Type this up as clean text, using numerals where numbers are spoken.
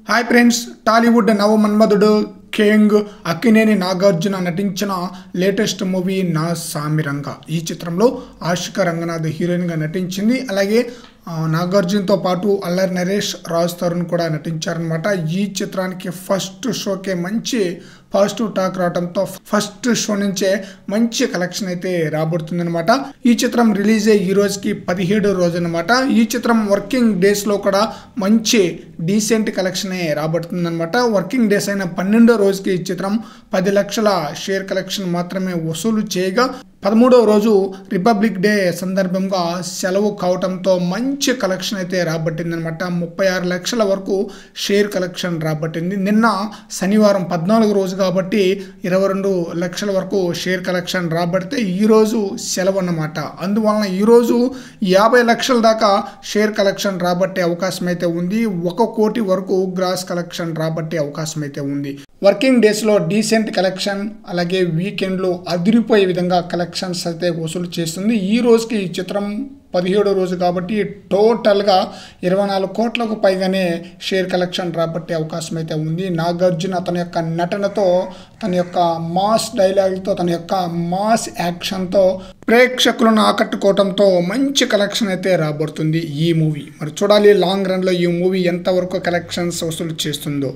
Hi friends, Tollywood నవమన్మధుడు king Akkineni Nagarjuna నటించిన latest movie నా సామిరంగ. ఈ చిత్రంలో ఆశిక రంగనాథ్ హీరోయిన్గా నటించింది. అలాగే నాగార్జునతో పాటు అల్లరి నరేష్, రాజ్ తరుణ్ కూడా నటించారనమాట. ఈ చిత్రానికి ఫస్ట్ షోకే మంచి పాజిటివ్ టాక్ రావడంతో ఫస్ట్ షో నుంచే మంచి కలెక్షన్ అయితే రాబడుతుందనమాట. ఈ చిత్రం రిలీజ్ అయ్యి ఈ రోజుకి 17వ రోజు అనమాట. ఈ చిత్రం వర్కింగ్ డేస్లో కూడా మంచి డీసెంట్ కలెక్షనే రాబడుతుందనమాట. వర్కింగ్ డేస్ అయిన 12వ రోజుకి ఈ చిత్రం 10 లక్షల షేర్ కలెక్షన్ మాత్రమే వసూలు చేయగా 13వ రోజు రిపబ్లిక్ డే సందర్భంగా సెలవు కావడంతో మంచి కలెక్షన్ అయితే రాబట్టిందనమాట. 36 లక్షల వరకు షేర్ కలెక్షన్ రాబట్టింది. నిన్న శనివారం 14వ రోజు కాబట్టి 22 లక్షల వరకు షేర్ కలెక్షన్ రాబడితే ఈరోజు సెలవు అన్నమాట. అందువలన ఈరోజు 50 లక్షల దాకా షేర్ కలెక్షన్ రాబట్టే అవకాశం అయితే ఉంది. 1 కోటి వరకు గ్రాస్ కలెక్షన్ రాబట్టే అవకాశం అయితే ఉంది. వర్కింగ్ డేస్లో డీసెంట్ కలెక్షన్, అలాగే వీకెండ్లో అదిరిపోయే విధంగా కలెక్షన్స్ అయితే వసూలు చేస్తుంది. ఈ రోజుకి ఈ చిత్రం 17వ రోజు కాబట్టి టోటల్గా 24 కోట్లకు పైగానే షేర్ కలెక్షన్ రాబట్టే అవకాశం అయితే ఉంది. నాగార్జున తన యొక్క నటనతో, తన యొక్క మాస్ డైలాగులతో, తన యొక్క మాస్ యాక్షన్తో ప్రేక్షకులను ఆకట్టుకోవడంతో మంచి కలెక్షన్ అయితే రాబడుతుంది ఈ మూవీ. మరి చూడాలి లాంగ్ రన్లో ఈ మూవీ ఎంతవరకు కలెక్షన్స్ వసూలు చేస్తుందో.